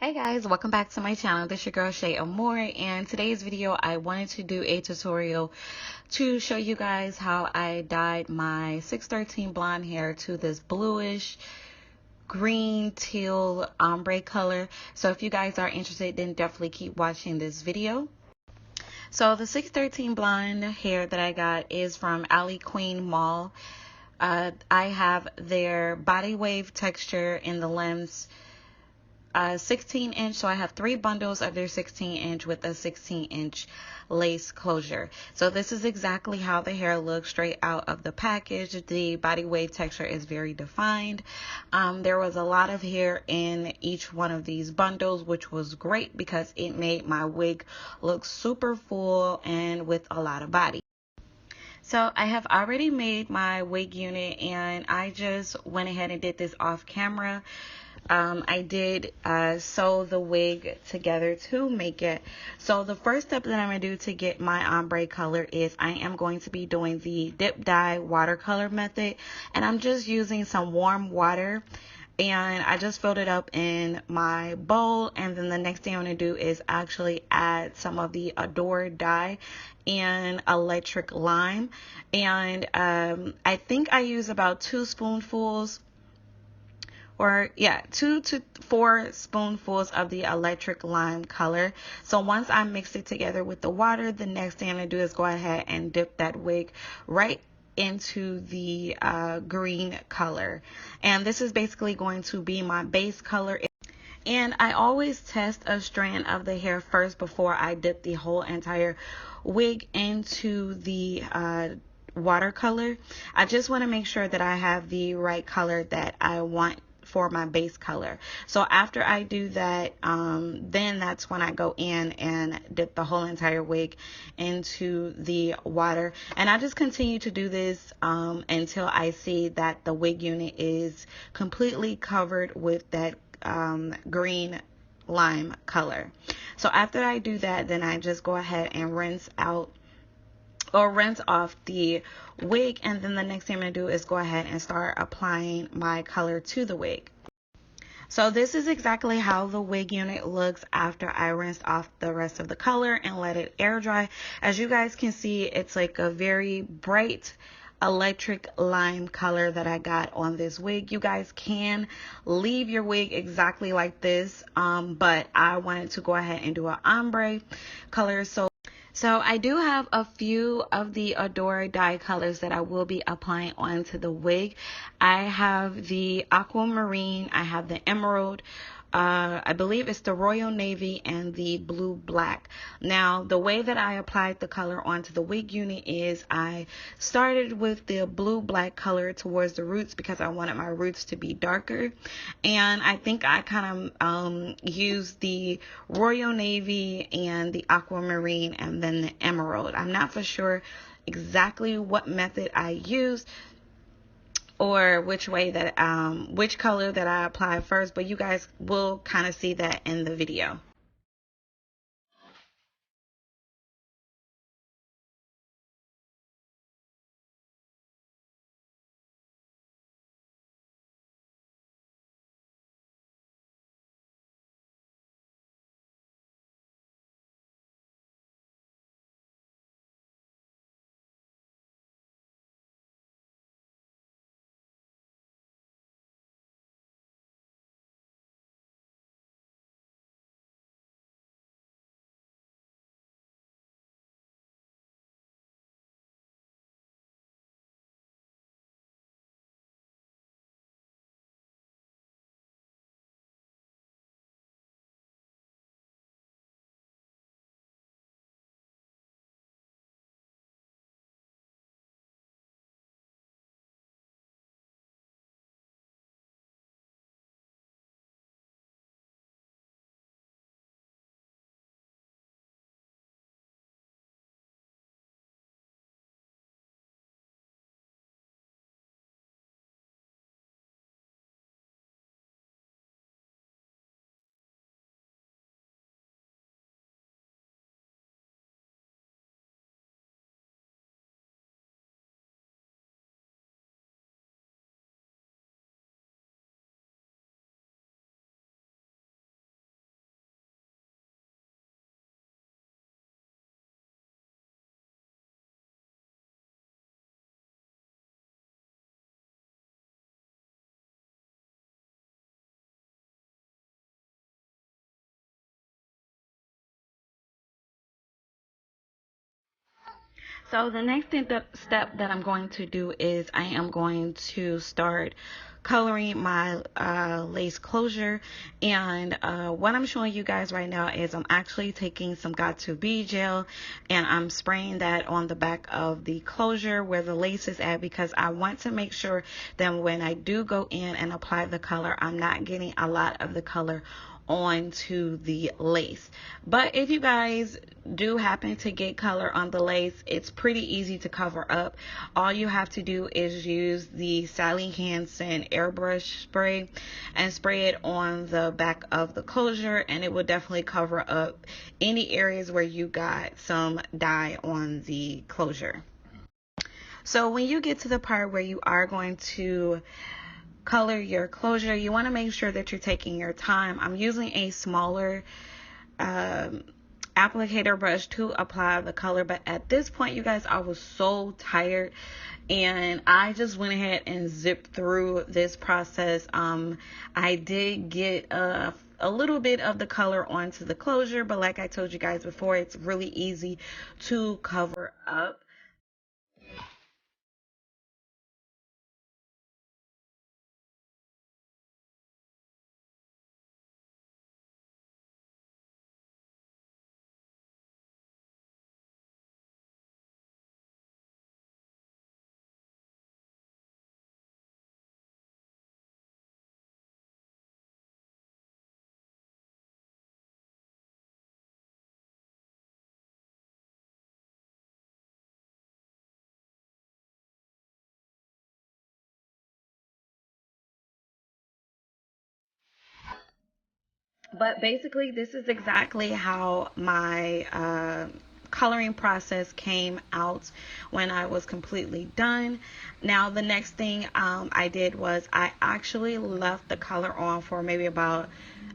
Hey guys, welcome back to my channel. This is your girl Shay Amour, and today's video I wanted to do a tutorial to show you guys how I dyed my 613 blonde hair to this bluish green teal ombre color. So if you guys are interested, then definitely keep watching this video. So the 613 blonde hair that I got is from Aliqueen Mall. I have their body wave texture in the lens 16-inch, so I have 3 bundles of their 16-inch with a 16-inch lace closure. So this is exactly how the hair looks straight out of the package. The body wave texture is very defined. There was a lot of hair in each one of these bundles, which was great because it made my wig look super full and with a lot of body. So I have already made my wig unit, and I just went ahead and did this off camera. I did sew the wig together to make it. So the first step that I'm going to do to get my ombre color is I am going to be doing the dip dye watercolor method, and I'm just using some warm water. And I just filled it up in my bowl, and then the next thing I'm going to do is actually add some of the Adore dye and electric lime. And I think I use about 2 spoonfuls, or yeah, 2 to 4 spoonfuls of the electric lime color. So once I mix it together with the water, the next thing I'm going to do is go ahead and dip that wig right into the green color, and this is basically going to be my base color. And I always test a strand of the hair first before I dip the whole entire wig into the watercolor. I just want to make sure that I have the right color that I want for my base color. So after I do that, then that's when I go in and dip the whole entire wig into the water. And I just continue to do this until I see that the wig unit is completely covered with that green lime color. So after I do that, then I just go ahead and rinse off the wig, and then the next thing I'm going to do is go ahead and start applying my color to the wig. So this is exactly how the wig unit looks after I rinsed off the rest of the color and let it air dry. As you guys can see, it's like a very bright electric lime color that I got on this wig. You guys can leave your wig exactly like this, but I wanted to go ahead and do an ombre color. So I do have a few of the Adore dye colors that I will be applying onto the wig. I have the aquamarine, I have the emerald, I believe it's the royal navy, and the blue black. Now the way that I applied the color onto the wig unit is I started with the blue black color towards the roots because I wanted my roots to be darker, and I think I kind of used the royal navy and the aquamarine and then the emerald. I'm not for sure exactly what method I used or which way that which color that I applied first, but you guys will kind of see that in the video. So the next step that I'm going to do is I am going to start coloring my lace closure. And what I'm showing you guys right now is I'm actually taking some Got2b gel and I'm spraying that on the back of the closure where the lace is at, because I want to make sure that when I do go in and apply the color, I'm not getting a lot of the color onto the lace. But if you guys do happen to get color on the lace, it's pretty easy to cover up. All you have to do is use the Sally Hansen airbrush spray and spray it on the back of the closure, and it will definitely cover up any areas where you got some dye on the closure. So when you get to the part where you are going to color your closure, you want to make sure that you're taking your time. I'm using a smaller applicator brush to apply the color, but at this point, you guys, I was so tired and I just went ahead and zipped through this process. I did get a little bit of the color onto the closure, but like I told you guys before, it's really easy to cover up. But basically, this is exactly how my coloring process came out when I was completely done. Now, the next thing I did was I actually left the color on for maybe about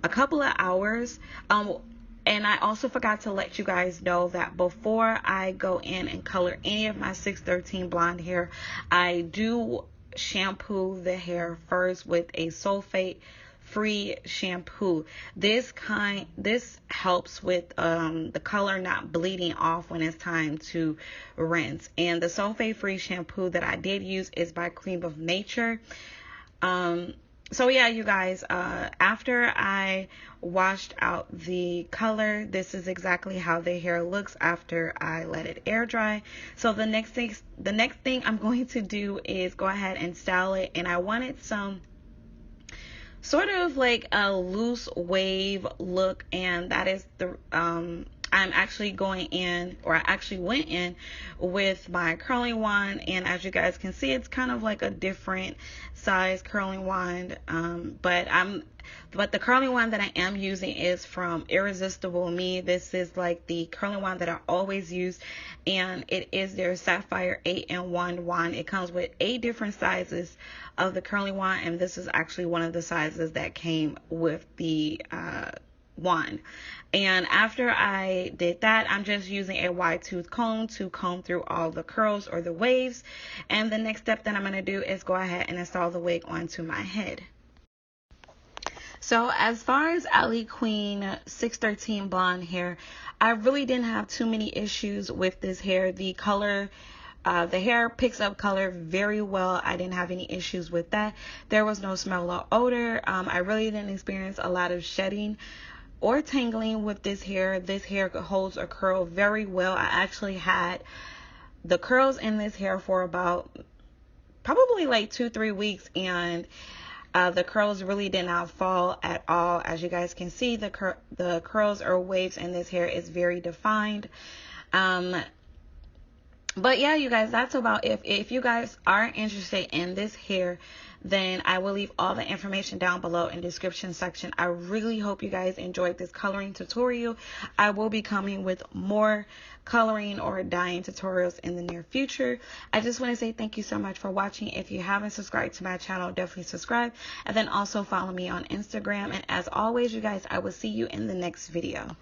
a couple of hours. And I also forgot to let you guys know that before I go in and color any of my 613 blonde hair, I do shampoo the hair first with a sulfate free shampoo. This helps with the color not bleeding off when it's time to rinse. And the sulfate free shampoo that I did use is by Cream of Nature. So yeah, you guys, after I washed out the color, this is exactly how the hair looks after I let it air dry. So the next thing I'm going to do is go ahead and style it, and I wanted some sort of like a loose wave look, and that is the I'm actually going in, or I actually went in with my curling wand, and as you guys can see, it's kind of like a different size curling wand, but the curling wand that I am using is from Irresistible Me. This is like the curling wand that I always use, and it is their Sapphire 8-in-1 wand. It comes with 8 different sizes of the curling wand, and this is actually one of the sizes that came with the wand. And after I did that, I'm just using a wide tooth comb to comb through all the curls or the waves. And the next step that I'm going to do is go ahead and install the wig onto my head. So as far as Aliqueen 613 blonde hair, I really didn't have too many issues with this hair. The color, the hair picks up color very well. I didn't have any issues with that. There was no smell or odor. I really didn't experience a lot of shedding or tangling with this hair. This hair holds a curl very well. I actually had the curls in this hair for about probably like 2-3 weeks, and the curls really did not fall at all. As you guys can see, the curls or waves in this hair is very defined. But yeah, you guys, that's about it. If you guys are interested in this hair, then I will leave all the information down below in the description section. I really hope you guys enjoyed this coloring tutorial. I will be coming with more coloring or dyeing tutorials in the near future. I just want to say thank you so much for watching. If you haven't subscribed to my channel, definitely subscribe, and then also follow me on Instagram. And as always, you guys, I will see you in the next video.